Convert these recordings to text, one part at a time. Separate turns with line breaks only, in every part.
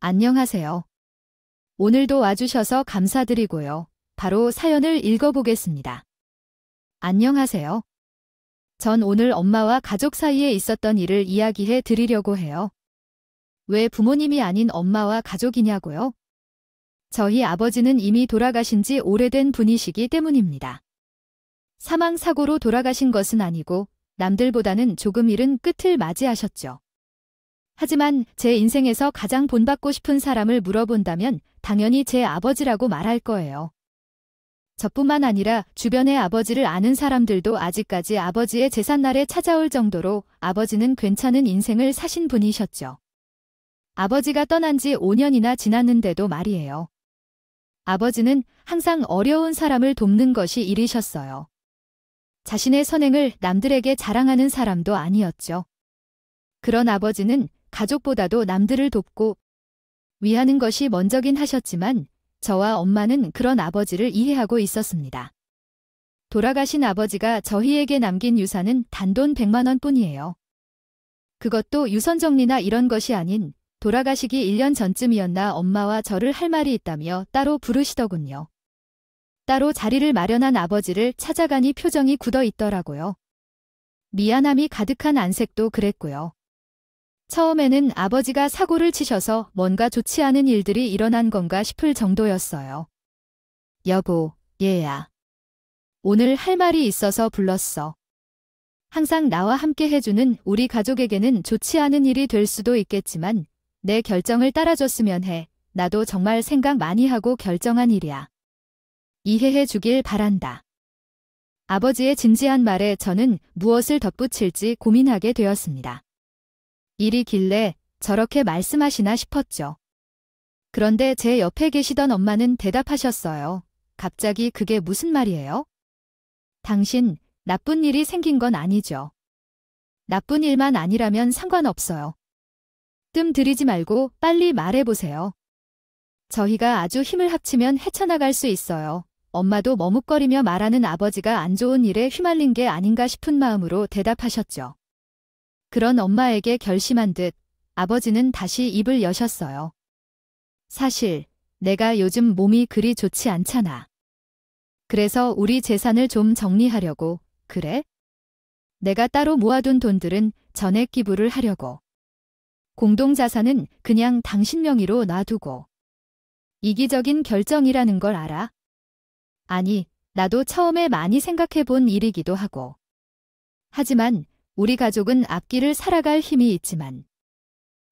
안녕하세요. 오늘도 와주셔서 감사드리고요. 바로 사연을 읽어보겠습니다. 안녕하세요. 전 오늘 엄마와 가족 사이에 있었던 일을 이야기해 드리려고 해요. 왜 부모님이 아닌 엄마와 가족이냐고요? 저희 아버지는 이미 돌아가신 지 오래된 분이시기 때문입니다. 사망사고로 돌아가신 것은 아니고 남들보다는 조금 이른 끝을 맞이하셨죠. 하지만 제 인생에서 가장 본받고 싶은 사람을 물어본다면 당연히 제 아버지라고 말할 거예요. 저뿐만 아니라 주변의 아버지를 아는 사람들도 아직까지 아버지의 제삿날에 찾아올 정도로 아버지는 괜찮은 인생을 사신 분이셨죠. 아버지가 떠난 지 5년이나 지났는데도 말이에요. 아버지는 항상 어려운 사람을 돕는 것이 일이셨어요. 자신의 선행을 남들에게 자랑하는 사람도 아니었죠. 그런 아버지는 가족보다도 남들을 돕고 위하는 것이 먼저긴 하셨지만 저와 엄마는 그런 아버지를 이해하고 있었습니다. 돌아가신 아버지가 저희에게 남긴 유산은 단돈 100만 원뿐이에요. 그것도 유선정리나 이런 것이 아닌 돌아가시기 1년 전쯤이었나 엄마와 저를 할 말이 있다며 따로 부르시더군요. 따로 자리를 마련한 아버지를 찾아가니 표정이 굳어 있더라고요. 미안함이 가득한 안색도 그랬고요. 처음에는 아버지가 사고를 치셔서 뭔가 좋지 않은 일들이 일어난 건가 싶을 정도였어요. 여보, 얘야. 오늘 할 말이 있어서 불렀어. 항상 나와 함께 해주는 우리 가족에게는 좋지 않은 일이 될 수도 있겠지만 내 결정을 따라줬으면 해. 나도 정말 생각 많이 하고 결정한 일이야. 이해해 주길 바란다. 아버지의 진지한 말에 저는 무엇을 덧붙일지 고민하게 되었습니다. 일이 길래 저렇게 말씀하시나 싶었죠. 그런데 제 옆에 계시던 엄마는 대답하셨어요. 갑자기 그게 무슨 말이에요? 당신, 나쁜 일이 생긴 건 아니죠. 나쁜 일만 아니라면 상관없어요. 뜸 들이지 말고 빨리 말해보세요. 저희가 아주 힘을 합치면 헤쳐나갈 수 있어요. 엄마도 머뭇거리며 말하는 아버지가 안 좋은 일에 휘말린 게 아닌가 싶은 마음으로 대답하셨죠. 그런 엄마에게 결심한 듯 아버지는 다시 입을 여셨어요. 사실 내가 요즘 몸이 그리 좋지 않잖아. 그래서 우리 재산을 좀 정리하려고. 그래? 내가 따로 모아둔 돈들은 전액 기부를 하려고. 공동자산은 그냥 당신 명의로 놔두고. 이기적인 결정이라는 걸 알아? 아니, 나도 처음에 많이 생각해 본 일이기도 하고. 하지만 우리 가족은 앞길을 살아갈 힘이 있지만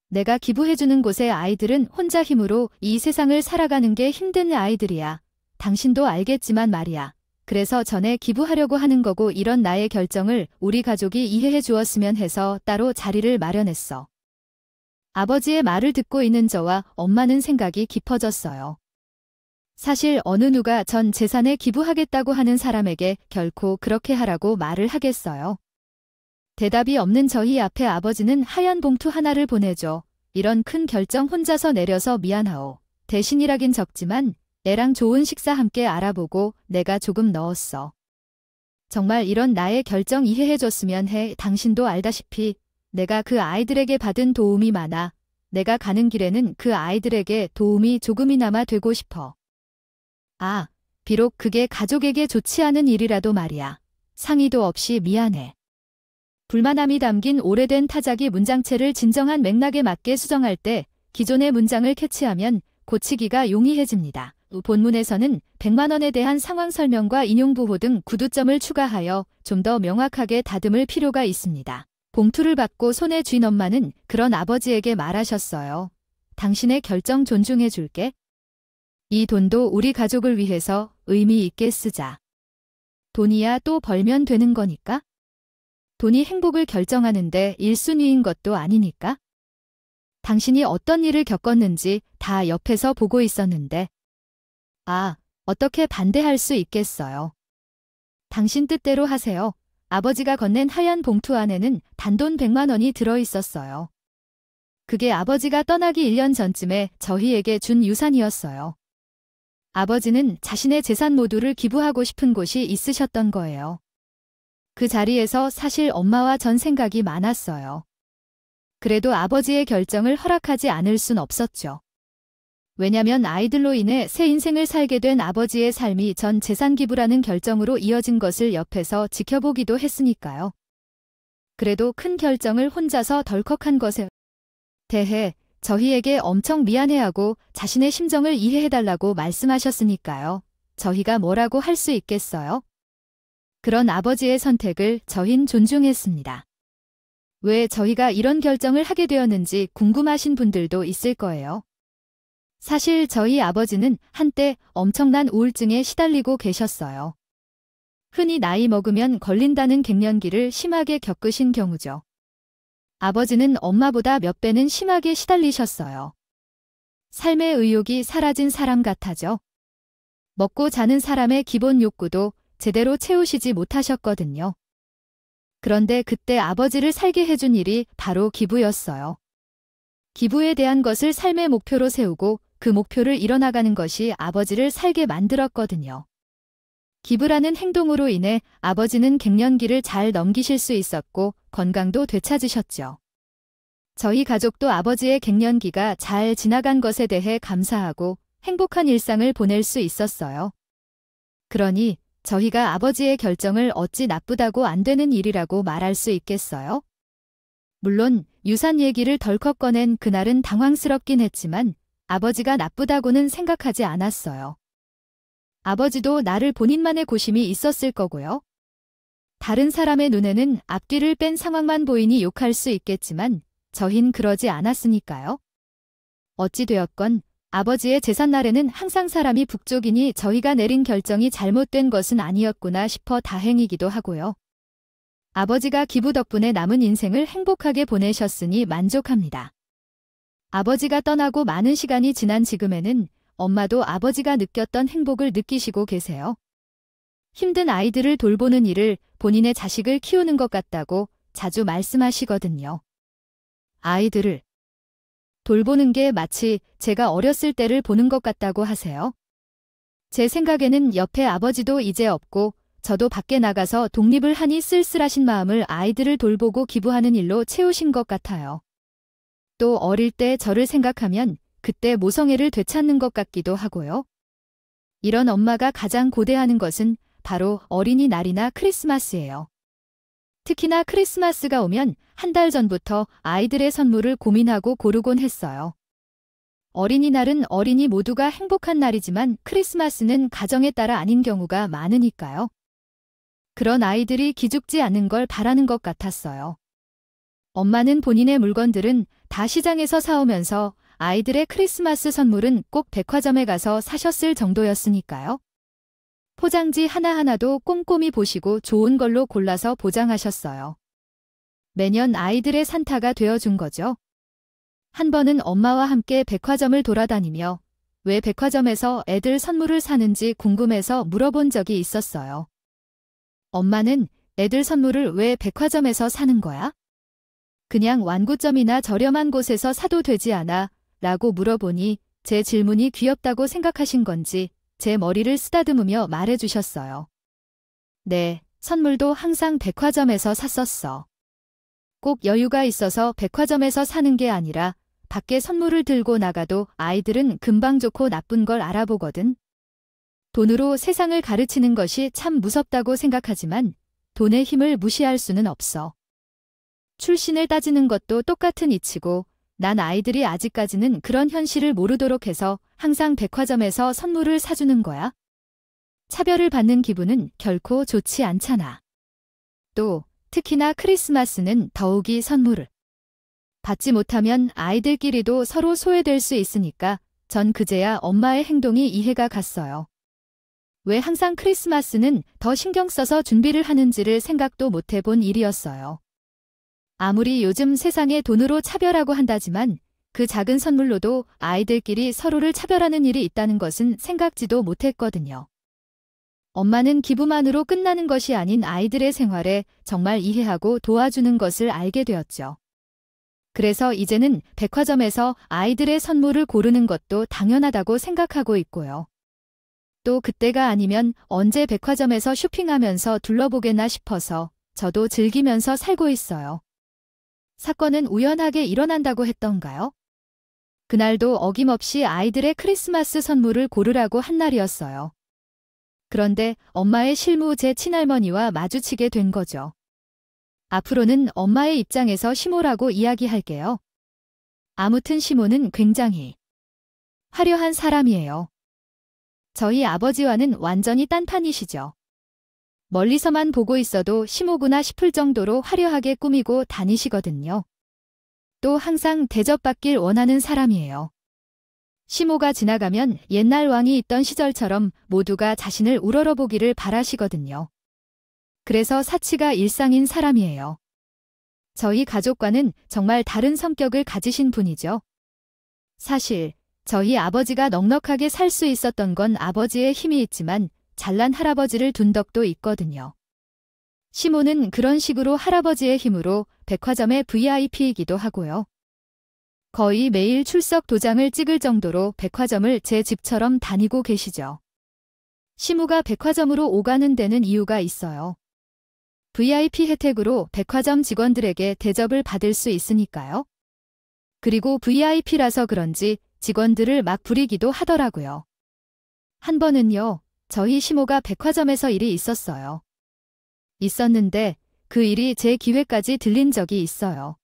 내가 기부해주는 곳의 아이들은 혼자 힘으로 이 세상을 살아가는 게 힘든 아이들이야. 당신도 알겠지만 말이야. 그래서 전에 기부하려고 하는 거고 이런 나의 결정을 우리 가족이 이해해 주었으면 해서 따로 자리를 마련했어. 아버지의 말을 듣고 있는 저와 엄마는 생각이 깊어졌어요. 사실 어느 누가 전 재산에 기부하겠다고 하는 사람에게 결코 그렇게 하라고 말을 하겠어요. 대답이 없는 저희 앞에 아버지는 하얀 봉투 하나를 보내줘. 이런 큰 결정 혼자서 내려서 미안하오. 대신이라긴 적지만 애랑 좋은 식사 함께 알아보고 내가 조금 넣었어. 정말 이런 나의 결정 이해해줬으면 해. 당신도 알다시피 내가 그 아이들에게 받은 도움이 많아. 내가 가는 길에는 그 아이들에게 도움이 조금이나마 되고 싶어. 아, 비록 그게 가족에게 좋지 않은 일이라도 말이야. 상의도 없이 미안해. 불만함이 담긴 오래된 타자기 문장체를 진정한 맥락에 맞게 수정할 때 기존의 문장을 캐치하면 고치기가 용이해집니다. 본문에서는 100만 원에 대한 상황 설명과 인용부호 등 구두점을 추가하여 좀 더 명확하게 다듬을 필요가 있습니다. 봉투를 받고 손에 쥔 엄마는 그런 아버지에게 말하셨어요. 당신의 결정 존중해 줄게. 이 돈도 우리 가족을 위해서 의미 있게 쓰자. 돈이야 또 벌면 되는 거니까? 돈이 행복을 결정하는데 1순위인 것도 아니니까? 당신이 어떤 일을 겪었는지 다 옆에서 보고 있었는데. 아, 어떻게 반대할 수 있겠어요. 당신 뜻대로 하세요. 아버지가 건넨 하얀 봉투 안에는 단돈 100만 원이 들어있었어요. 그게 아버지가 떠나기 1년 전쯤에 저희에게 준 유산이었어요. 아버지는 자신의 재산 모두를 기부하고 싶은 곳이 있으셨던 거예요. 그 자리에서 사실 엄마와 전 생각이 많았어요. 그래도 아버지의 결정을 허락하지 않을 순 없었죠. 왜냐면 아이들로 인해 새 인생을 살게 된 아버지의 삶이 전 재산 기부라는 결정으로 이어진 것을 옆에서 지켜보기도 했으니까요. 그래도 큰 결정을 혼자서 덜컥한 것에 대해 저희에게 엄청 미안해하고 자신의 심정을 이해해달라고 말씀하셨으니까요. 저희가 뭐라고 할 수 있겠어요? 그런 아버지의 선택을 저흰 존중했습니다. 왜 저희가 이런 결정을 하게 되었는지 궁금하신 분들도 있을 거예요. 사실 저희 아버지는 한때 엄청난 우울증에 시달리고 계셨어요. 흔히 나이 먹으면 걸린다는 갱년기를 심하게 겪으신 경우죠. 아버지는 엄마보다 몇 배는 심하게 시달리셨어요. 삶의 의욕이 사라진 사람 같아죠. 먹고 자는 사람의 기본 욕구도 제대로 채우시지 못하셨거든요. 그런데 그때 아버지를 살게 해준 일이 바로 기부였어요. 기부에 대한 것을 삶의 목표로 세우고 그 목표를 이뤄나가는 것이 아버지를 살게 만들었거든요. 기부라는 행동으로 인해 아버지는 갱년기를 잘 넘기실 수 있었고 건강도 되찾으셨죠. 저희 가족도 아버지의 갱년기가 잘 지나간 것에 대해 감사하고 행복한 일상을 보낼 수 있었어요. 그러니 저희가 아버지의 결정을 어찌 나쁘다고 안 되는 일이라고 말할 수 있겠어요? 물론 유산 얘기를 덜컥 꺼낸 그날은 당황스럽긴 했지만 아버지가 나쁘다고는 생각하지 않았어요. 아버지도 나를 본인만의 고심이 있었을 거고요. 다른 사람의 눈에는 앞뒤를 뺀 상황만 보이니 욕할 수 있겠지만 저흰 그러지 않았으니까요. 어찌 되었건 아버지의 제삿날에는 항상 사람이 북쪽이니 저희가 내린 결정이 잘못된 것은 아니었구나 싶어 다행이기도 하고요. 아버지가 기부 덕분에 남은 인생을 행복하게 보내셨으니 만족합니다. 아버지가 떠나고 많은 시간이 지난 지금에는 엄마도 아버지가 느꼈던 행복을 느끼시고 계세요. 힘든 아이들을 돌보는 일을 본인의 자식을 키우는 것 같다고 자주 말씀하시거든요. 아이들을 돌보는 게 마치 제가 어렸을 때를 보는 것 같다고 하세요. 제 생각에는 옆에 아버지도 이제 없고 저도 밖에 나가서 독립을 하니 쓸쓸하신 마음을 아이들을 돌보고 기부하는 일로 채우신 것 같아요. 또 어릴 때 저를 생각하면 그때 모성애를 되찾는 것 같기도 하고요. 이런 엄마가 가장 고대하는 것은 바로 어린이날이나 크리스마스예요. 특히나 크리스마스가 오면 한 달 전부터 아이들의 선물을 고민하고 고르곤 했어요. 어린이날은 어린이 모두가 행복한 날이지만 크리스마스는 가정에 따라 아닌 경우가 많으니까요. 그런 아이들이 기죽지 않는 걸 바라는 것 같았어요. 엄마는 본인의 물건들은 다 시장에서 사오면서 아이들의 크리스마스 선물은 꼭 백화점에 가서 사셨을 정도였으니까요. 포장지 하나하나도 꼼꼼히 보시고 좋은 걸로 골라서 보장하셨어요. 매년 아이들의 산타가 되어준 거죠. 한 번은 엄마와 함께 백화점을 돌아다니며 왜 백화점에서 애들 선물을 사는지 궁금해서 물어본 적이 있었어요. 엄마는 애들 선물을 왜 백화점에서 사는 거야? 그냥 완구점이나 저렴한 곳에서 사도 되지 않아? 라고 물어보니 제 질문이 귀엽다고 생각하신 건지 제 머리를 쓰다듬으며 말해주셨어요. 네, 선물도 항상 백화점에서 샀었어. 꼭 여유가 있어서 백화점에서 사는 게 아니라 밖에 선물을 들고 나가도 아이들은 금방 좋고 나쁜 걸 알아보거든. 돈으로 세상을 가르치는 것이 참 무섭다고 생각하지만 돈의 힘을 무시할 수는 없어. 출신을 따지는 것도 똑같은 이치고 난 아이들이 아직까지는 그런 현실을 모르도록 해서 항상 백화점에서 선물을 사주는 거야. 차별을 받는 기분은 결코 좋지 않잖아. 또 특히나 크리스마스는 더욱이 선물을 받지 못하면 아이들끼리도 서로 소외될 수 있으니까 전 그제야 엄마의 행동이 이해가 갔어요. 왜 항상 크리스마스는 더 신경 써서 준비를 하는지를 생각도 못 해본 일이었어요. 아무리 요즘 세상에 돈으로 차별하고 한다지만 그 작은 선물로도 아이들끼리 서로를 차별하는 일이 있다는 것은 생각지도 못했거든요. 엄마는 기부만으로 끝나는 것이 아닌 아이들의 생활에 정말 이해하고 도와주는 것을 알게 되었죠. 그래서 이제는 백화점에서 아이들의 선물을 고르는 것도 당연하다고 생각하고 있고요. 또 그때가 아니면 언제 백화점에서 쇼핑하면서 둘러보겠나 싶어서 저도 즐기면서 살고 있어요. 사건은 우연하게 일어난다고 했던가요? 그날도 어김없이 아이들의 크리스마스 선물을 고르라고 한 날이었어요. 그런데 엄마의 실무 제 친할머니와 마주치게 된 거죠. 앞으로는 엄마의 입장에서 시모라고 이야기할게요. 아무튼 시모는 굉장히 화려한 사람이에요. 저희 아버지와는 완전히 딴판이시죠. 멀리서만 보고 있어도 시모구나 싶을 정도로 화려하게 꾸미고 다니시거든요. 또 항상 대접받길 원하는 사람이에요. 시모가 지나가면 옛날 왕이 있던 시절처럼 모두가 자신을 우러러보기를 바라시거든요. 그래서 사치가 일상인 사람이에요. 저희 가족과는 정말 다른 성격을 가지신 분이죠. 사실 저희 아버지가 넉넉하게 살 수 있었던 건 아버지의 힘이 있지만 잘난 할아버지를 둔 덕도 있거든요. 시모는 그런 식으로 할아버지의 힘으로 백화점의 VIP이기도 하고요. 거의 매일 출석 도장을 찍을 정도로 백화점을 제 집처럼 다니고 계시죠. 시모가 백화점으로 오가는 데는 이유가 있어요. VIP 혜택으로 백화점 직원들에게 대접을 받을 수 있으니까요. 그리고 VIP라서 그런지 직원들을 막 부리기도 하더라고요. 한 번은요, 저희 시모가 백화점에서 일이 있었는데 그 일이 제 기회까지 들린 적이 있어요.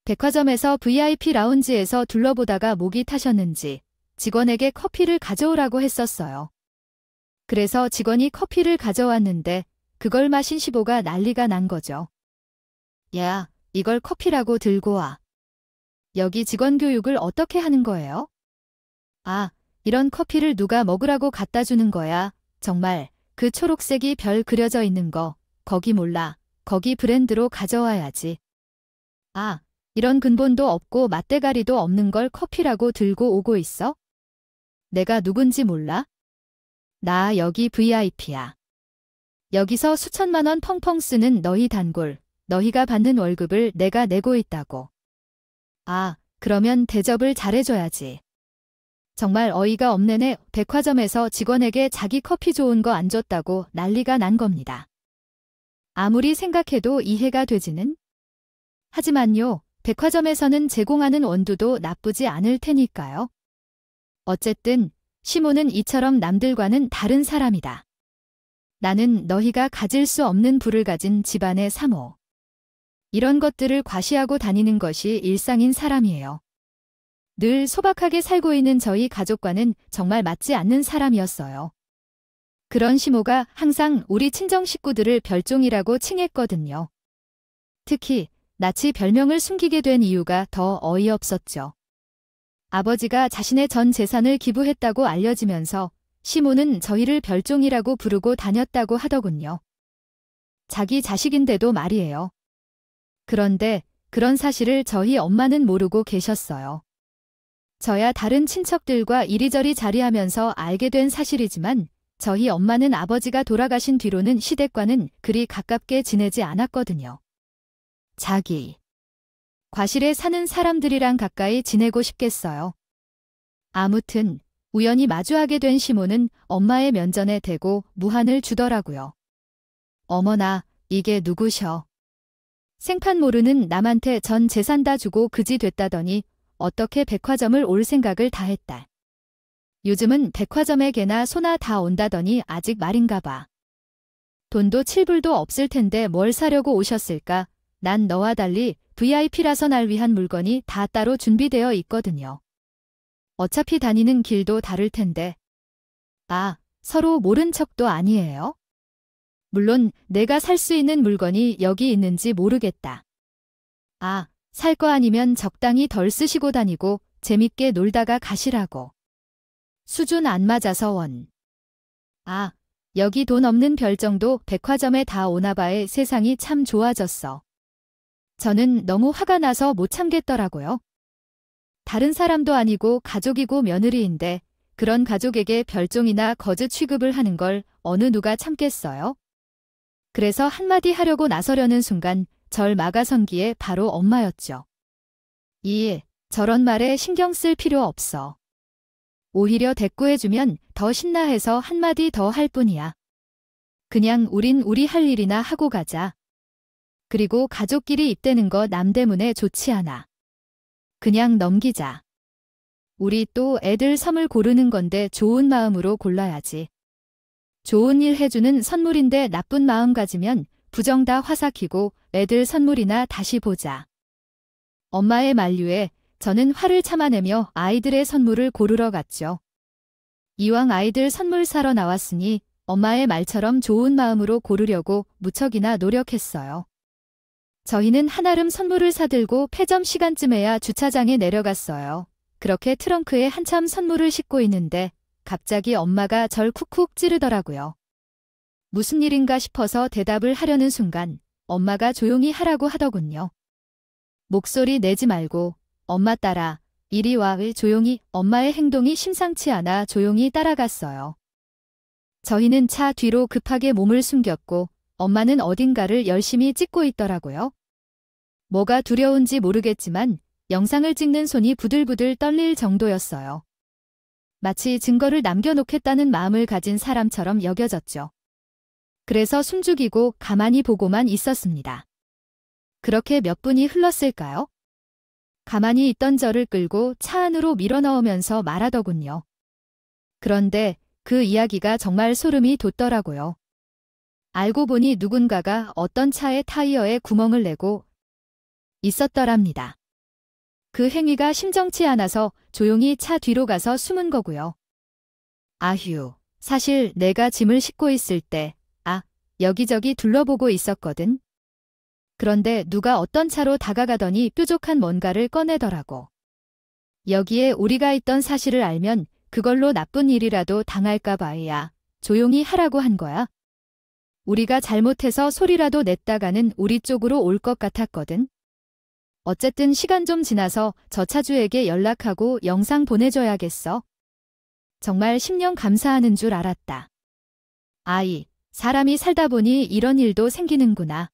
백화점에서 VIP 라운지에서 둘러보다가 목이 타셨는지 직원에게 커피를 가져오라고 했었어요. 그래서 직원이 커피를 가져왔는데 그걸 마신 시모가 난리가 난 거죠. 야, 이걸 커피라고 들고 와. 여기 직원 교육을 어떻게 하는 거예요? 아, 이런 커피를 누가 먹으라고 갖다 주는 거야. 정말 그 초록색이 별 그려져 있는 거, 거기 몰라. 거기 브랜드로 가져와야지. 아, 이런 근본도 없고 맛대가리도 없는 걸 커피라고 들고 오고 있어? 내가 누군지 몰라? 나 여기 VIP야. 여기서 수천만 원 펑펑 쓰는 너희 단골, 너희가 받는 월급을 내가 내고 있다고. 아, 그러면 대접을 잘해줘야지. 정말 어이가 없네네. 백화점에서 직원에게 자기 커피 좋은 거 안 줬다고 난리가 난 겁니다. 아무리 생각해도 이해가 되지는? 하지만요, 백화점에서는 제공하는 원두도 나쁘지 않을 테니까요. 어쨌든 시모는 이처럼 남들과는 다른 사람이다. 나는 너희가 가질 수 없는 부를 가진 집안의 사모. 이런 것들을 과시하고 다니는 것이 일상인 사람이에요. 늘 소박하게 살고 있는 저희 가족과는 정말 맞지 않는 사람이었어요. 그런 시모가 항상 우리 친정 식구들을 별종이라고 칭했거든요. 특히 낯이 별명을 숨기게 된 이유가 더 어이없었죠. 아버지가 자신의 전 재산을 기부했다고 알려지면서 시모는 저희를 별종이라고 부르고 다녔다고 하더군요. 자기 자식인데도 말이에요. 그런데 그런 사실을 저희 엄마는 모르고 계셨어요. 저야 다른 친척들과 이리저리 자리하면서 알게 된 사실이지만 저희 엄마는 아버지가 돌아가신 뒤로는 시댁과는 그리 가깝게 지내지 않았거든요. 자기 과실에 사는 사람들이랑 가까이 지내고 싶겠어요. 아무튼 우연히 마주하게 된 시모는 엄마의 면전에 대고 무한을 주더라고요. 어머나, 이게 누구셔? 생판 모르는 남한테 전 재산 다 주고 그지 됐다더니 어떻게 백화점을 올 생각을 다 했다. 요즘은 백화점에 개나 소나 다 온다더니 아직 말인가 봐. 돈도 7불도 없을 텐데 뭘 사려고 오셨을까? 난 너와 달리 VIP라서 날 위한 물건이 다 따로 준비되어 있거든요. 어차피 다니는 길도 다를 텐데. 아, 서로 모른 척도 아니에요? 물론 내가 살 수 있는 물건이 여기 있는지 모르겠다. 아, 살 거 아니면 적당히 덜 쓰시고 다니고 재밌게 놀다가 가시라고. 수준 안 맞아서 원. 아, 여기 돈 없는 별정도 백화점에 다 오나 봐에 세상이 참 좋아졌어. 저는 너무 화가 나서 못 참겠더라고요. 다른 사람도 아니고 가족이고 며느리인데 그런 가족에게 별종이나 거즈 취급을 하는 걸 어느 누가 참겠어요? 그래서 한마디 하려고 나서려는 순간 절 막아선기에 바로 엄마였죠. 저런 말에 신경 쓸 필요 없어. 오히려 대꾸해주면 더 신나해서 한마디 더 할 뿐이야. 그냥 우린 우리 할 일이나 하고 가자. 그리고 가족끼리 입대는 거 남 때문에 좋지 않아. 그냥 넘기자. 우리 또 애들 선물 고르는 건데 좋은 마음으로 골라야지. 좋은 일 해주는 선물인데 나쁜 마음 가지면 부정 다 화삭히고 애들 선물이나 다시 보자. 엄마의 만류에 저는 화를 참아내며 아이들의 선물을 고르러 갔죠. 이왕 아이들 선물 사러 나왔으니 엄마의 말처럼 좋은 마음으로 고르려고 무척이나 노력했어요. 저희는 한아름 선물을 사들고 폐점 시간쯤에야 주차장에 내려갔어요. 그렇게 트렁크에 한참 선물을 싣고 있는데 갑자기 엄마가 절 쿡쿡 찌르더라고요. 무슨 일인가 싶어서 대답을 하려는 순간 엄마가 조용히 하라고 하더군요. 목소리 내지 말고 엄마 따라 이리 와. 조용히. 엄마의 행동이 심상치 않아 조용히 따라갔어요. 저희는 차 뒤로 급하게 몸을 숨겼고 엄마는 어딘가를 열심히 찍고 있더라고요. 뭐가 두려운지 모르겠지만 영상을 찍는 손이 부들부들 떨릴 정도였어요. 마치 증거를 남겨놓겠다는 마음을 가진 사람처럼 여겨졌죠. 그래서 숨죽이고 가만히 보고만 있었습니다. 그렇게 몇 분이 흘렀을까요? 가만히 있던 저를 끌고 차 안으로 밀어넣으면서 말하더군요. 그런데 그 이야기가 정말 소름이 돋더라고요. 알고 보니 누군가가 어떤 차의 타이어에 구멍을 내고 있었더랍니다. 그 행위가 심정치 않아서 조용히 차 뒤로 가서 숨은 거고요. 아휴, 사실 내가 짐을 싣고 있을 때 여기저기 둘러보고 있었거든. 그런데 누가 어떤 차로 다가가더니 뾰족한 뭔가를 꺼내더라고. 여기에 우리가 있던 사실을 알면 그걸로 나쁜 일이라도 당할까 봐야 조용히 하라고 한 거야. 우리가 잘못해서 소리라도 냈다가는 우리 쪽으로 올 것 같았거든. 어쨌든 시간 좀 지나서 저 차주에게 연락하고 영상 보내줘야겠어. 정말 10년 감사하는 줄 알았다. 사람이 살다 보니 이런 일도 생기는구나.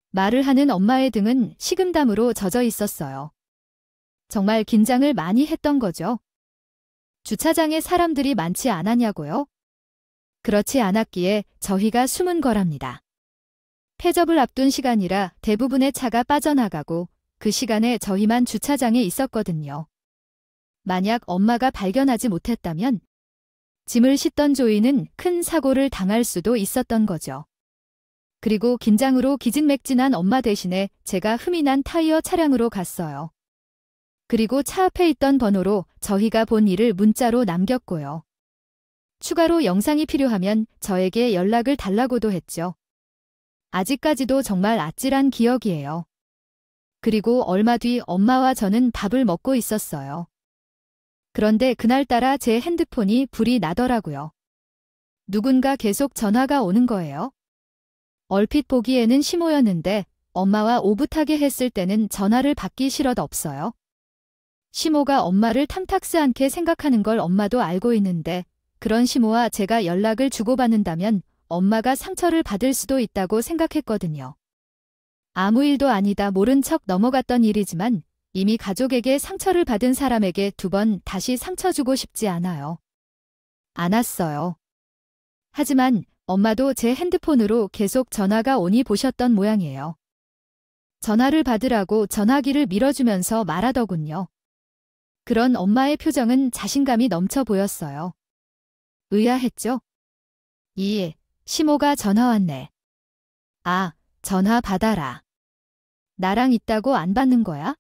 말을 하는 엄마의 등은 식은땀으로 젖어 있었어요. 정말 긴장을 많이 했던 거죠. 주차장에 사람들이 많지 않았냐고요? 그렇지 않았기에 저희가 숨은 거랍니다. 폐접을 앞둔 시간이라 대부분의 차가 빠져나가고 그 시간에 저희만 주차장에 있었거든요. 만약 엄마가 발견하지 못했다면 짐을 싣던 조이는 큰 사고를 당할 수도 있었던 거죠. 그리고 긴장으로 기진맥진한 엄마 대신에 제가 흠이 난 타이어 차량으로 갔어요. 그리고 차 앞에 있던 번호로 저희가 본 일을 문자로 남겼고요. 추가로 영상이 필요하면 저에게 연락을 달라고도 했죠. 아직까지도 정말 아찔한 기억이에요. 그리고 얼마 뒤 엄마와 저는 밥을 먹고 있었어요. 그런데 그날따라 제 핸드폰이 불이 나더라고요. 누군가 계속 전화가 오는 거예요. 얼핏 보기에는 시모였는데 엄마와 오붓하게 했을 때는 전화를 받기 싫어도 없어요. 시모가 엄마를 탐탁스 않게 생각하는 걸 엄마도 알고 있는데 그런 시모와 제가 연락을 주고받는다면 엄마가 상처를 받을 수도 있다고 생각했거든요. 아무 일도 아니다 모른 척 넘어갔던 일이지만 이미 가족에게 상처를 받은 사람에게 2번 다시 상처 주고 싶지 않았어요. 하지만 엄마도 제 핸드폰으로 계속 전화가 오니 보셨던 모양이에요. 전화를 받으라고 전화기를 밀어주면서 말하더군요. 그런 엄마의 표정은 자신감이 넘쳐 보였어요. 의아했죠? 시모가 전화 왔네. 전화 받아라. 나랑 있다고 안 받는 거야?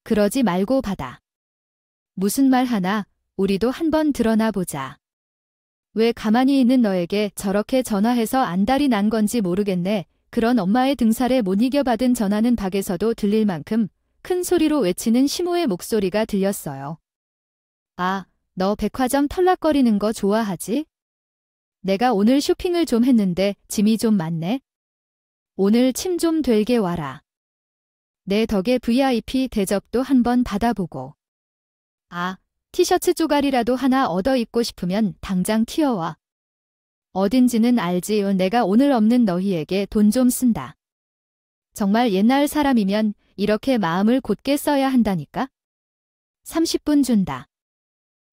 그러지 말고 받아. 무슨 말 하나 우리도 한번 드러나 보자. 왜 가만히 있는 너에게 저렇게 전화해서 안달이 난 건지 모르겠네. 그런 엄마의 등살에 못 이겨 받은 전화는 밖에서도 들릴 만큼 큰 소리로 외치는 시모의 목소리가 들렸어요. 너 백화점 털락거리는 거 좋아하지? 내가 오늘 쇼핑을 좀 했는데 짐이 좀 많네. 오늘 침 좀 될게 와라. 내 덕에 VIP 대접도 한번 받아보고. 티셔츠 쪼가리라도 하나 얻어 입고 싶으면 당장 튀어와. 어딘지는 알지. 내가 오늘 없는 너희에게 돈 좀 쓴다. 정말 옛날 사람이면 이렇게 마음을 곧게 써야 한다니까. 30분 준다.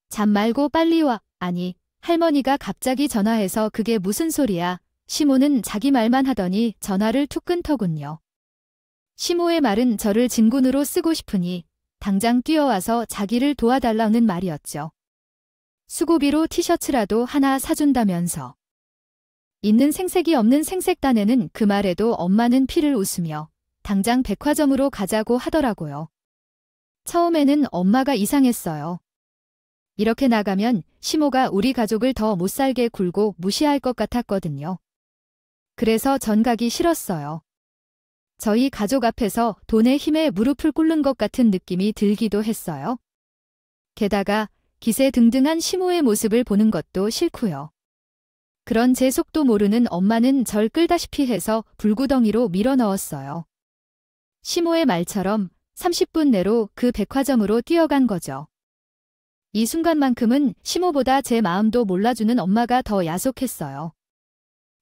잠 말고 빨리 와. 아니, 할머니가 갑자기 전화해서 그게 무슨 소리야. 시모는 자기 말만 하더니 전화를 툭 끊더군요. 시모의 말은 저를 진군으로 쓰고 싶으니 당장 뛰어와서 자기를 도와달라는 말이었죠. 수고비로 티셔츠라도 하나 사준다면서. 있는 생색이 없는 생색단에는 그 말에도 엄마는 피를 웃으며 당장 백화점으로 가자고 하더라고요. 처음에는 엄마가 이상했어요. 이렇게 나가면 시모가 우리 가족을 더 못살게 굴고 무시할 것 같았거든요. 그래서 전 가기 싫었어요. 저희 가족 앞에서 돈의 힘에 무릎을 꿇는 것 같은 느낌이 들기도 했어요. 게다가 기세등등한 시모의 모습을 보는 것도 싫고요. 그런 제 속도 모르는 엄마는 절 끌다시피 해서 불구덩이로 밀어 넣었어요. 시모의 말처럼 30분 내로 그 백화점으로 뛰어간 거죠. 이 순간만큼은 시모보다 제 마음도 몰라주는 엄마가 더 야속했어요.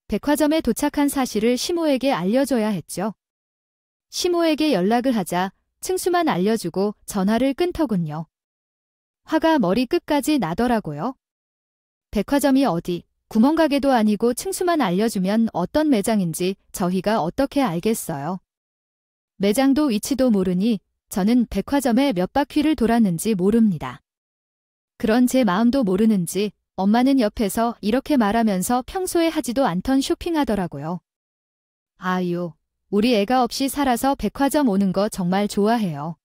백화점에 도착한 사실을 시모에게 알려줘야 했죠. 시모에게 연락을 하자 층수만 알려주고 전화를 끊더군요. 화가 머리 끝까지 나더라고요. 백화점이 어디, 구멍가게도 아니고 층수만 알려주면 어떤 매장인지 저희가 어떻게 알겠어요. 매장도 위치도 모르니 저는 백화점에 몇 바퀴를 돌았는지 모릅니다. 그런 제 마음도 모르는지 엄마는 옆에서 이렇게 말하면서 평소에 하지도 않던 쇼핑하더라고요. 아유, 우리 애가 없이 살아서 백화점 오는 거 정말 좋아해요.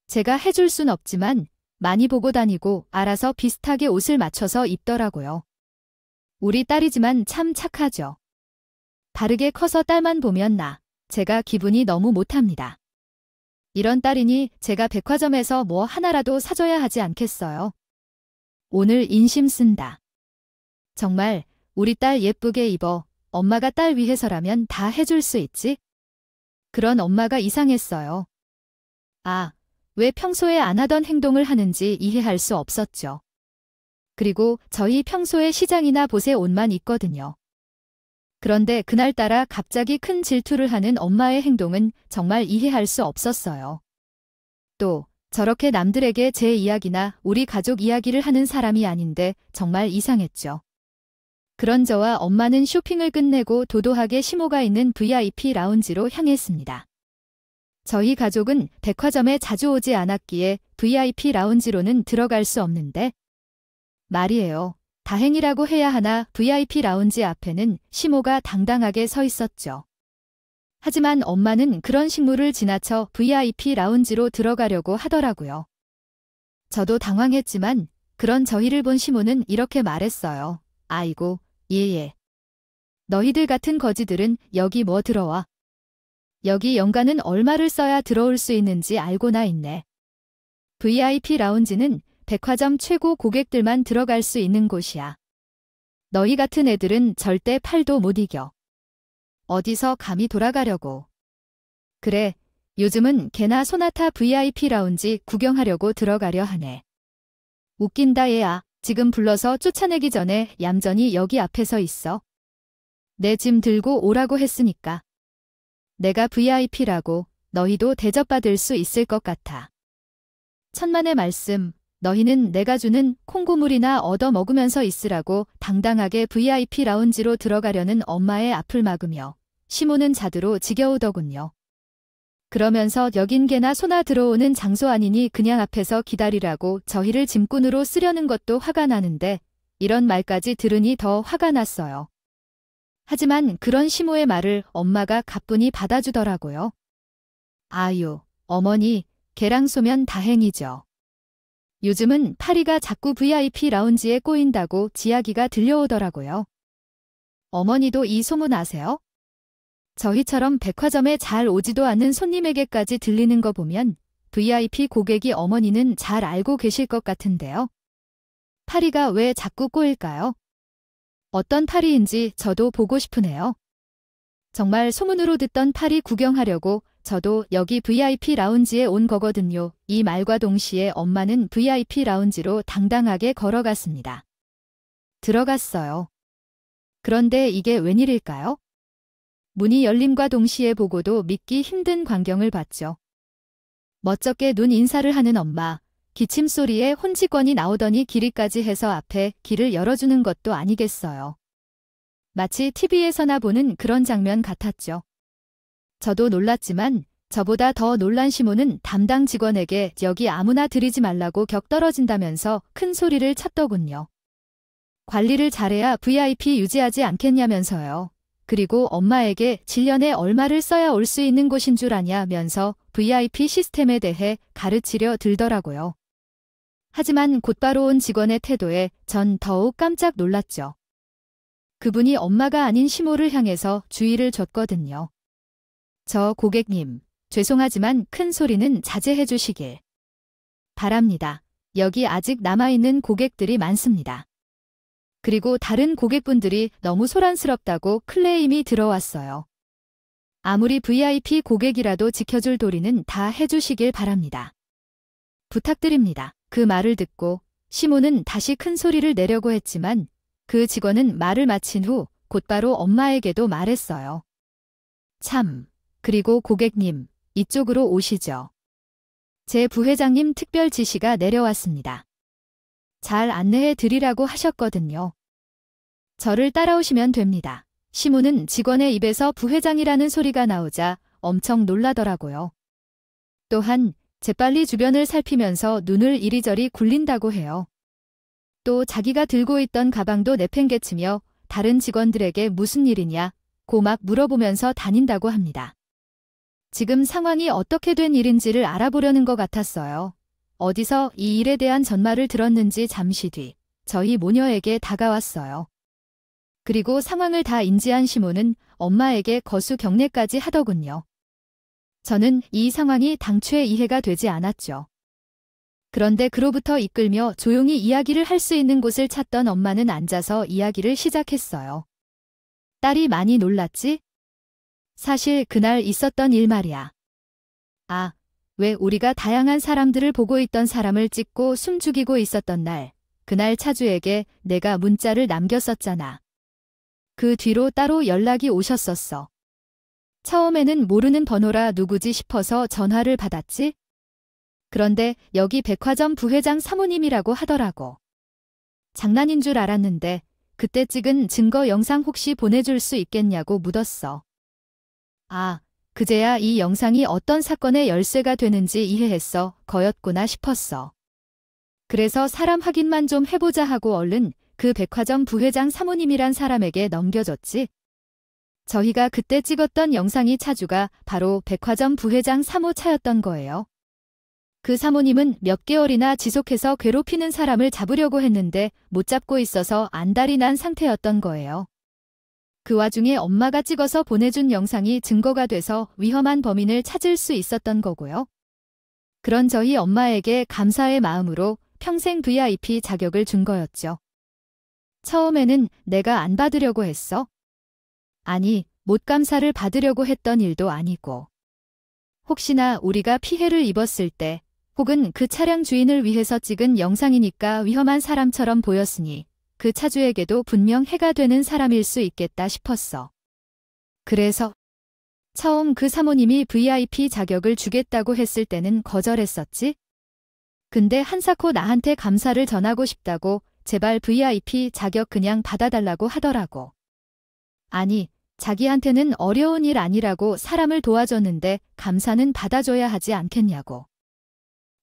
제가 해줄 순 없지만 많이 보고 다니고 알아서 비슷하게 옷을 맞춰서 입더라고요. 우리 딸이지만 참 착하죠. 다르게 커서 딸만 보면 제가 기분이 너무 못합니다. 이런 딸이니 제가 백화점에서 뭐 하나라도 사줘야 하지 않겠어요? 오늘 인심 쓴다. 정말 우리 딸 예쁘게 입어. 엄마가 딸 위해서라면 다 해줄 수 있지? 그런 엄마가 이상했어요. 왜 평소에 안 하던 행동을 하는지 이해할 수 없었죠. 그리고 저희 평소에 시장이나 보세 옷만 입거든요. 그런데 그날따라 갑자기 큰 질투를 하는 엄마의 행동은 정말 이해할 수 없었어요. 또 저렇게 남들에게 제 이야기나 우리 가족 이야기를 하는 사람이 아닌데 정말 이상했죠. 그런 저와 엄마는 쇼핑을 끝내고 도도하게 시모가 있는 VIP 라운지로 향했습니다. 저희 가족은 백화점에 자주 오지 않았기에 VIP 라운지로는 들어갈 수 없는데 말이에요. 다행이라고 해야 하나 VIP 라운지 앞에는 시모가 당당하게 서 있었죠. 하지만 엄마는 그런 식물을 지나쳐 VIP 라운지로 들어가려고 하더라고요. 저도 당황했지만 그런 저희를 본 시모는 이렇게 말했어요. 아이고, 얘. 너희들 같은 거지들은 여기 뭐 들어와. 여기 연간은 얼마를 써야 들어올 수 있는지 알고나 있네. VIP 라운지는 백화점 최고 고객들만 들어갈 수 있는 곳이야. 너희 같은 애들은 절대 팔도 못 이겨. 어디서 감히 돌아가려고. 그래, 요즘은 걔나 소나타 VIP 라운지 구경하려고 들어가려 하네. 웃긴다 얘야. 지금 불러서 쫓아내기 전에 얌전히 여기 앞에 서 있어. 내 짐 들고 오라고 했으니까. 내가 VIP라고 너희도 대접받을 수 있을 것 같아. 천만의 말씀. 너희는 내가 주는 콩고물이나 얻어 먹으면서 있으라고 당당하게 VIP 라운지로 들어가려는 엄마의 앞을 막으며 시모는 자두로 지겨우더군요. 그러면서 여긴 개나 소나 들어오는 장소 아니니 그냥 앞에서 기다리라고 저희를 짐꾼으로 쓰려는 것도 화가 나는데 이런 말까지 들으니 더 화가 났어요. 하지만 그런 시모의 말을 엄마가 가뿐히 받아주더라고요. 아유, 어머니, 개랑 소면 다행이죠. 요즘은 파리가 자꾸 VIP 라운지에 꼬인다고 지야기가 들려오더라고요. 어머니도 이 소문 아세요? 저희처럼 백화점에 잘 오지도 않는 손님에게까지 들리는 거 보면 VIP 고객이 어머니는 잘 알고 계실 것 같은데요. 파리가 왜 자꾸 꼬일까요? 어떤 파리인지 저도 보고 싶으네요. 정말 소문으로 듣던 파리 구경하려고 저도 여기 VIP 라운지에 온 거거든요. 이 말과 동시에 엄마는 VIP 라운지로 당당하게 걸어갔습니다. 들어갔어요. 그런데 이게 웬일일까요? 문이 열림과 동시에 보고도 믿기 힘든 광경을 봤죠. 멋쩍게 눈 인사를 하는 엄마, 기침소리에 혼치권이 나오더니 길이까지 해서 앞에 길을 열어주는 것도 아니겠어요. 마치 TV에서나 보는 그런 장면 같았죠. 저도 놀랐지만 저보다 더 놀란 시모는 담당 직원에게 여기 아무나 들이지 말라고 격 떨어진다면서 큰 소리를 쳤더군요. 관리를 잘해야 VIP 유지하지 않겠냐면서요. 그리고 엄마에게 1년에 얼마를 써야 올 수 있는 곳인 줄 아냐면서 VIP 시스템에 대해 가르치려 들더라고요. 하지만 곧바로 온 직원의 태도에 전 더욱 깜짝 놀랐죠. 그분이 엄마가 아닌 시모를 향해서 주의를 줬거든요. 저 고객님, 죄송하지만 큰 소리는 자제해 주시길 바랍니다. 여기 아직 남아있는 고객들이 많습니다. 그리고 다른 고객분들이 너무 소란스럽다고 클레임이 들어왔어요. 아무리 VIP 고객이라도 지켜줄 도리는 다 해주시길 바랍니다. 부탁드립니다. 그 말을 듣고 시모는 다시 큰 소리를 내려고 했지만 그 직원은 말을 마친 후 곧바로 엄마에게도 말했어요. 참, 그리고 고객님, 이쪽으로 오시죠. 제 부회장님 특별 지시가 내려왔습니다. 잘 안내해 드리라고 하셨거든요. 저를 따라오시면 됩니다. 시모는 직원의 입에서 부회장이라는 소리가 나오자 엄청 놀라더라고요. 또한 재빨리 주변을 살피면서 눈을 이리저리 굴린다고 해요. 또 자기가 들고 있던 가방도 내팽개치며 다른 직원들에게 무슨 일이냐고 막 물어보면서 다닌다고 합니다. 지금 상황이 어떻게 된 일인지를 알아보려는 것 같았어요. 어디서 이 일에 대한 전말을 들었는지 잠시 뒤 저희 모녀에게 다가왔어요. 그리고 상황을 다 인지한 시모는 엄마에게 거수 경례까지 하더군요. 저는 이 상황이 당최 이해가 되지 않았죠. 그런데 그로부터 이끌며 조용히 이야기를 할 수 있는 곳을 찾던 엄마는 앉아서 이야기를 시작했어요. 딸이 많이 놀랐지? 사실 그날 있었던 일 말이야. 아, 왜 우리가 다양한 사람들을 보고 있던 사람을 찍고 숨죽이고 있었던 날, 그날 차주에게 내가 문자를 남겼었잖아. 그 뒤로 따로 연락이 오셨었어. 처음에는 모르는 번호라 누구지 싶어서 전화를 받았지? 그런데 여기 백화점 부회장 사모님이라고 하더라고. 장난인 줄 알았는데 그때 찍은 증거 영상 혹시 보내줄 수 있겠냐고 묻었어. 아, 그제야 이 영상이 어떤 사건의 열쇠가 되는지 이해했어. 거였구나 싶었어. 그래서 사람 확인만 좀 해보자 하고 얼른 그 백화점 부회장 사모님이란 사람에게 넘겨줬지. 저희가 그때 찍었던 영상이 차주가 바로 백화점 부회장 사모 차였던 거예요. 그 사모님은 몇 개월이나 지속해서 괴롭히는 사람을 잡으려고 했는데 못 잡고 있어서 안달이 난 상태였던 거예요. 그 와중에 엄마가 찍어서 보내준 영상이 증거가 돼서 위험한 범인을 찾을 수 있었던 거고요. 그런 저희 엄마에게 감사의 마음으로 평생 VIP 자격을 준 거였죠. 처음에는 내가 안 받으려고 했어? 아니, 못감사를 받으려고 했던 일도 아니고. 혹시나 우리가 피해를 입었을 때 혹은 그 차량 주인을 위해서 찍은 영상이니까 위험한 사람처럼 보였으니 그 차주에게도 분명 해가 되는 사람일 수 있겠다 싶었어. 그래서 처음 그 사모님이 VIP 자격을 주겠다고 했을 때는 거절했었지? 근데 한사코 나한테 감사를 전하고 싶다고 제발 VIP 자격 그냥 받아달라고 하더라고. 아니, 자기한테는 어려운 일 아니라고 사람을 도와줬는데 감사는 받아줘야 하지 않겠냐고.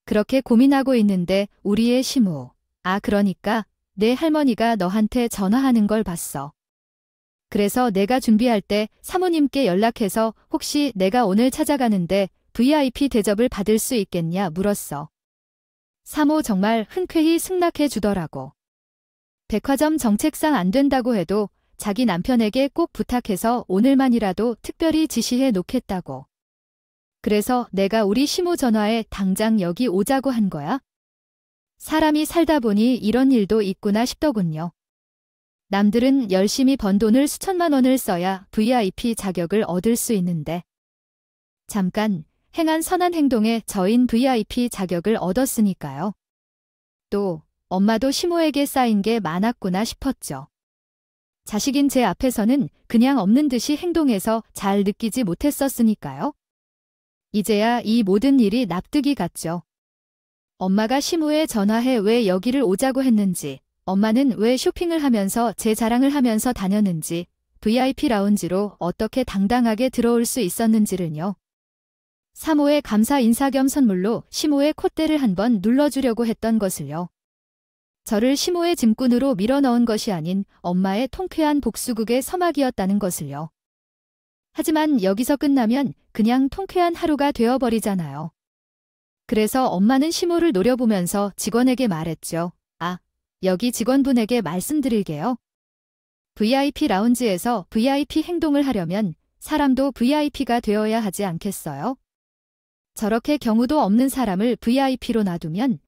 그렇게 고민하고 있는데 우리의 시무, 그러니까 내 할머니가 너한테 전화하는 걸 봤어. 그래서 내가 준비할 때 사모님께 연락해서 혹시 내가 오늘 찾아가는데 VIP 대접을 받을 수 있겠냐 물었어. 사모 정말 흔쾌히 승낙해 주더라고. 백화점 정책상 안 된다고 해도 자기 남편에게 꼭 부탁해서 오늘만이라도 특별히 지시해 놓겠다고. 그래서 내가 우리 시모 전화에 당장 여기 오자고 한 거야. 사람이 살다 보니 이런 일도 있구나 싶더군요. 남들은 열심히 번 돈을 수천만 원을 써야 VIP 자격을 얻을 수 있는데 잠깐 행한 선한 행동에 저인 VIP 자격을 얻었으니까요. 또 엄마도 시모에게 쌓인 게 많았구나 싶었죠. 자식인 제 앞에서는 그냥 없는 듯이 행동해서 잘 느끼지 못했었으니까요. 이제야 이 모든 일이 납득이 갔죠. 엄마가 시모에 전화해 왜 여기를 오자고 했는지, 엄마는 왜 쇼핑을 하면서 제 자랑을 하면서 다녔는지, VIP 라운지로 어떻게 당당하게 들어올 수 있었는지를요. 사모의 감사 인사 겸 선물로 시모의 콧대를 한번 눌러주려고 했던 것을요. 저를 시모의 짐꾼으로 밀어넣은 것이 아닌 엄마의 통쾌한 복수극의 서막이었다는 것을요. 하지만 여기서 끝나면 그냥 통쾌한 하루가 되어버리잖아요. 그래서 엄마는 시모를 노려보면서 직원에게 말했죠. 아, 여기 직원분에게 말씀드릴게요. VIP 라운지에서 VIP 행동을 하려면 사람도 VIP가 되어야 하지 않겠어요? 저렇게 경우도 없는 사람을 VIP로 놔두면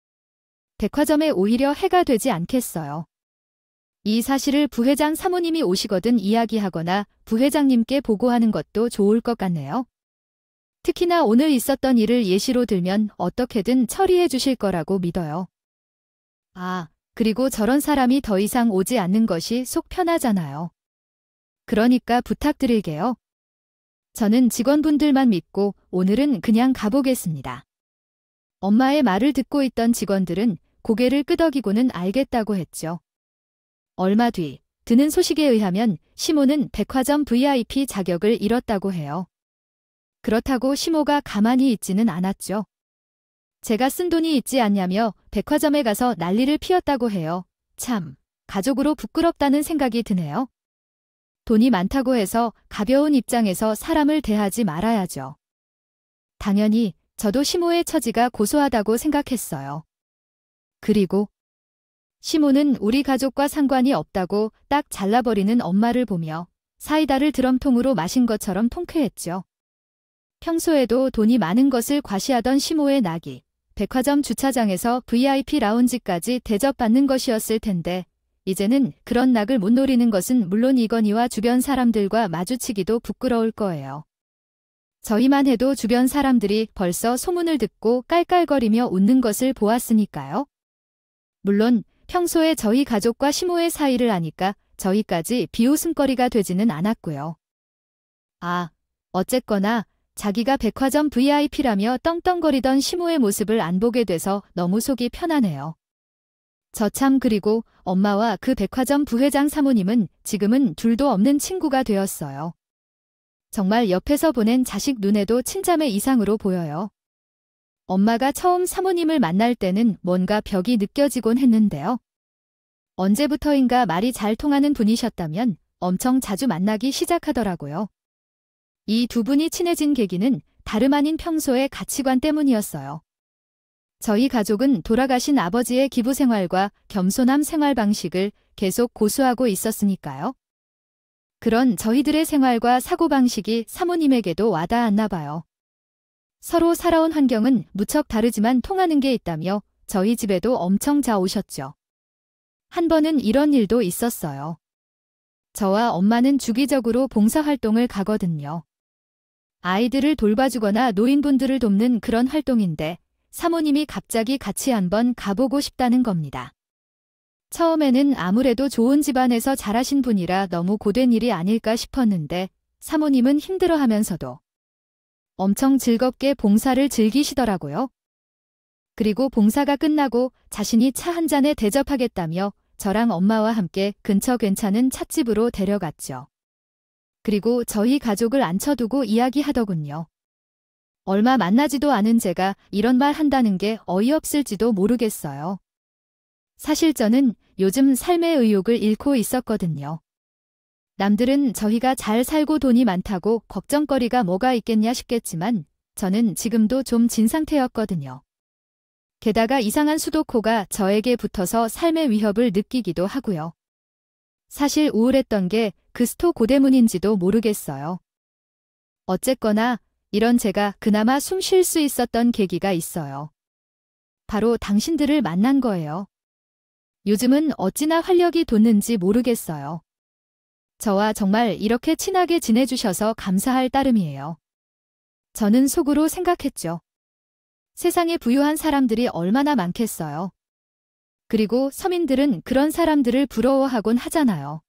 백화점에 오히려 해가 되지 않겠어요. 이 사실을 부회장 사모님이 오시거든 이야기하거나 부회장님께 보고하는 것도 좋을 것 같네요. 특히나 오늘 있었던 일을 예시로 들면 어떻게든 처리해 주실 거라고 믿어요. 아, 그리고 저런 사람이 더 이상 오지 않는 것이 속 편하잖아요. 그러니까 부탁드릴게요. 저는 직원분들만 믿고 오늘은 그냥 가보겠습니다. 엄마의 말을 듣고 있던 직원들은 고개를 끄덕이고는 알겠다고 했죠. 얼마 뒤 드는 소식에 의하면 시모는 백화점 VIP 자격을 잃었다고 해요. 그렇다고 시모가 가만히 있지는 않았죠. 제가 쓴 돈이 있지 않냐며 백화점에 가서 난리를 피웠다고 해요. 참, 가족으로 부끄럽다는 생각이 드네요. 돈이 많다고 해서 가벼운 입장에서 사람을 대하지 말아야죠. 당연히 저도 시모의 처지가 고소하다고 생각했어요. 그리고 시모는 우리 가족과 상관이 없다고 딱 잘라버리는 엄마를 보며 사이다를 드럼통으로 마신 것처럼 통쾌했죠. 평소에도 돈이 많은 것을 과시하던 시모의 낙이 백화점 주차장에서 VIP 라운지까지 대접받는 것이었을 텐데 이제는 그런 낙을 못 노리는 것은 물론 이건희와 주변 사람들과 마주치기도 부끄러울 거예요. 저희만 해도 주변 사람들이 벌써 소문을 듣고 깔깔거리며 웃는 것을 보았으니까요. 물론 평소에 저희 가족과 시모의 사이를 아니까 저희까지 비웃음거리가 되지는 않았고요. 아, 어쨌거나 자기가 백화점 VIP라며 떵떵거리던 시모의 모습을 안 보게 돼서 너무 속이 편하네요. 저 참 그리고 엄마와 그 백화점 부회장 사모님은 지금은 둘도 없는 친구가 되었어요. 정말 옆에서 보낸 자식 눈에도 친자매 이상으로 보여요. 엄마가 처음 사모님을 만날 때는 뭔가 벽이 느껴지곤 했는데요. 언제부터인가 말이 잘 통하는 분이셨다면 엄청 자주 만나기 시작하더라고요. 이 두 분이 친해진 계기는 다름 아닌 평소의 가치관 때문이었어요. 저희 가족은 돌아가신 아버지의 기부 생활과 겸손함 생활 방식을 계속 고수하고 있었으니까요. 그런 저희들의 생활과 사고방식이 사모님에게도 와닿았나 봐요. 서로 살아온 환경은 무척 다르지만 통하는 게 있다며 저희 집에도 엄청 자오셨죠. 한 번은 이런 일도 있었어요. 저와 엄마는 주기적으로 봉사활동을 가거든요. 아이들을 돌봐주거나 노인분들을 돕는 그런 활동인데 사모님이 갑자기 같이 한번 가보고 싶다는 겁니다. 처음에는 아무래도 좋은 집안에서 자라신 분이라 너무 고된 일이 아닐까 싶었는데 사모님은 힘들어하면서도 엄청 즐겁게 봉사를 즐기시더라고요. 그리고 봉사가 끝나고 자신이 차 한 잔에 대접하겠다며 저랑 엄마와 함께 근처 괜찮은 찻집으로 데려갔죠. 그리고 저희 가족을 앉혀두고 이야기하더군요. 얼마 만나지도 않은 제가 이런 말 한다는 게 어이없을지도 모르겠어요. 사실 저는 요즘 삶의 의욕을 잃고 있었거든요. 남들은 저희가 잘 살고 돈이 많다고 걱정거리가 뭐가 있겠냐 싶겠지만 저는 지금도 좀 진 상태였거든요. 게다가 이상한 수도코가 저에게 붙어서 삶의 위협을 느끼기도 하고요. 사실 우울했던 게 그 스토코 때문인지도 모르겠어요. 어쨌거나 이런 제가 그나마 숨 쉴 수 있었던 계기가 있어요. 바로 당신들을 만난 거예요. 요즘은 어찌나 활력이 돋는지 모르겠어요. 저와 정말 이렇게 친하게 지내주셔서 감사할 따름이에요. 저는 속으로 생각했죠. 세상에 부유한 사람들이 얼마나 많겠어요. 그리고 서민들은 그런 사람들을 부러워하곤 하잖아요.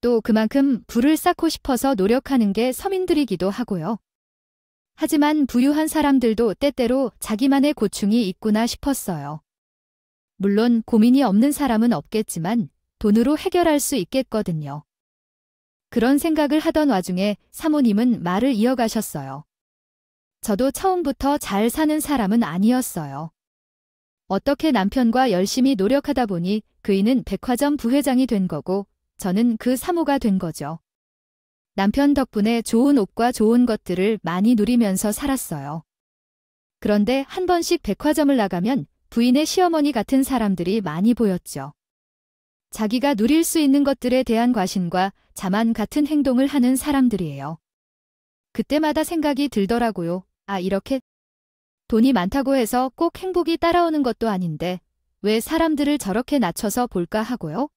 또 그만큼 부를 쌓고 싶어서 노력하는 게 서민들이기도 하고요. 하지만 부유한 사람들도 때때로 자기만의 고충이 있구나 싶었어요. 물론 고민이 없는 사람은 없겠지만 돈으로 해결할 수 있겠거든요. 그런 생각을 하던 와중에 사모님은 말을 이어가셨어요. 저도 처음부터 잘 사는 사람은 아니었어요. 어떻게 남편과 열심히 노력하다 보니 그이는 백화점 부회장이 된 거고 저는 그 사모가 된 거죠. 남편 덕분에 좋은 옷과 좋은 것들을 많이 누리면서 살았어요. 그런데 한 번씩 백화점을 나가면 부인의 시어머니 같은 사람들이 많이 보였죠. 자기가 누릴 수 있는 것들에 대한 과신과 자만 같은 행동을 하는 사람들이에요. 그때마다 생각이 들더라고요. 아, 이렇게 돈이 많다고 해서 꼭 행복이 따라오는 것도 아닌데 왜 사람들을 저렇게 낮춰서 볼까 하고요.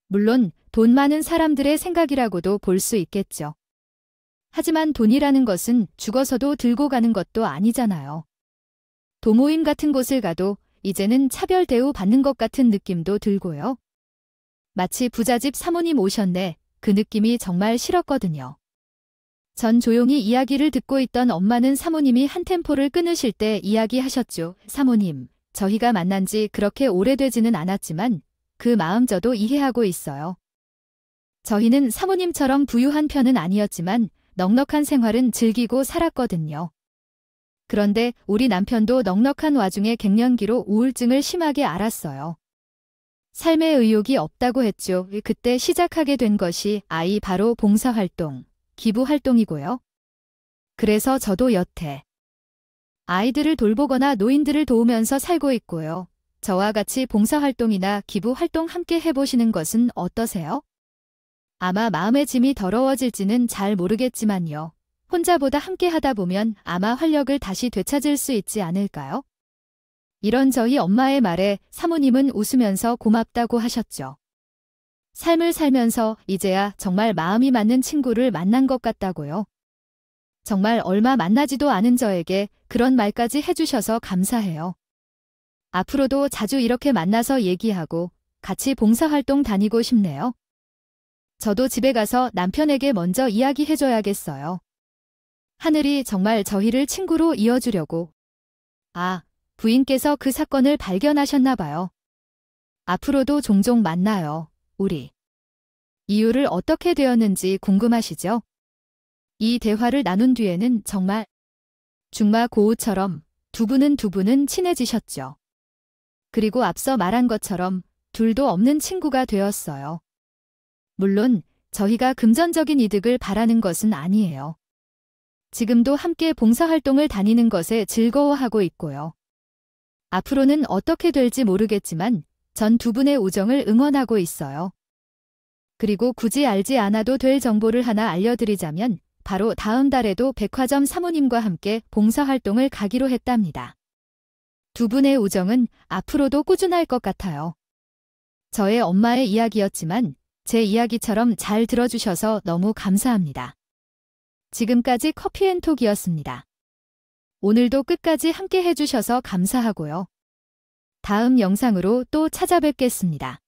물론 돈 많은 사람들의 생각이라고도 볼 수 있겠죠. 하지만 돈이라는 것은 죽어서도 들고 가는 것도 아니잖아요. 도모임 같은 곳을 가도 이제는 차별 대우 받는 것 같은 느낌도 들고요. 마치 부잣집 사모님 오셨네. 그 느낌이 정말 싫었거든요. 전 조용히 이야기를 듣고 있던 엄마는 사모님이 한 템포를 끊으실 때 이야기하셨죠. 사모님, 저희가 만난 지 그렇게 오래되지는 않았지만 그 마음 저도 이해하고 있어요. 저희는 사모님처럼 부유한 편은 아니었지만 넉넉한 생활은 즐기고 살았거든요. 그런데 우리 남편도 넉넉한 와중에 갱년기로 우울증을 심하게 앓았어요. 삶의 의욕이 없다고 했죠. 그때 시작하게 된 것이 아이 바로 봉사활동, 기부활동이고요. 그래서 저도 여태 아이들을 돌보거나 노인들을 도우면서 살고 있고요. 저와 같이 봉사활동이나 기부활동 함께 해보시는 것은 어떠세요? 아마 마음의 짐이 더러워질지는 잘 모르겠지만요. 혼자보다 함께 하다 보면 아마 활력을 다시 되찾을 수 있지 않을까요? 이런 저희 엄마의 말에 사모님은 웃으면서 고맙다고 하셨죠. 삶을 살면서 이제야 정말 마음이 맞는 친구를 만난 것 같다고요. 정말 얼마 만나지도 않은 저에게 그런 말까지 해주셔서 감사해요. 앞으로도 자주 이렇게 만나서 얘기하고 같이 봉사활동 다니고 싶네요. 저도 집에 가서 남편에게 먼저 이야기해줘야겠어요. 하늘이 정말 저희를 친구로 이어주려고. 아, 부인께서 그 사건을 발견하셨나 봐요. 앞으로도 종종 만나요, 우리. 이유를 어떻게 되었는지 궁금하시죠? 이 대화를 나눈 뒤에는 정말 중마 고우처럼 두 분은 친해지셨죠. 그리고 앞서 말한 것처럼 둘도 없는 친구가 되었어요. 물론 저희가 금전적인 이득을 바라는 것은 아니에요. 지금도 함께 봉사활동을 다니는 것에 즐거워하고 있고요. 앞으로는 어떻게 될지 모르겠지만 전 두 분의 우정을 응원하고 있어요. 그리고 굳이 알지 않아도 될 정보를 하나 알려드리자면 바로 다음 달에도 백화점 사모님과 함께 봉사활동을 가기로 했답니다. 두 분의 우정은 앞으로도 꾸준할 것 같아요. 저의 엄마의 이야기였지만 제 이야기처럼 잘 들어주셔서 너무 감사합니다. 지금까지 커피앤톡이었습니다. 오늘도 끝까지 함께 해주셔서 감사하고요. 다음 영상으로 또 찾아뵙겠습니다.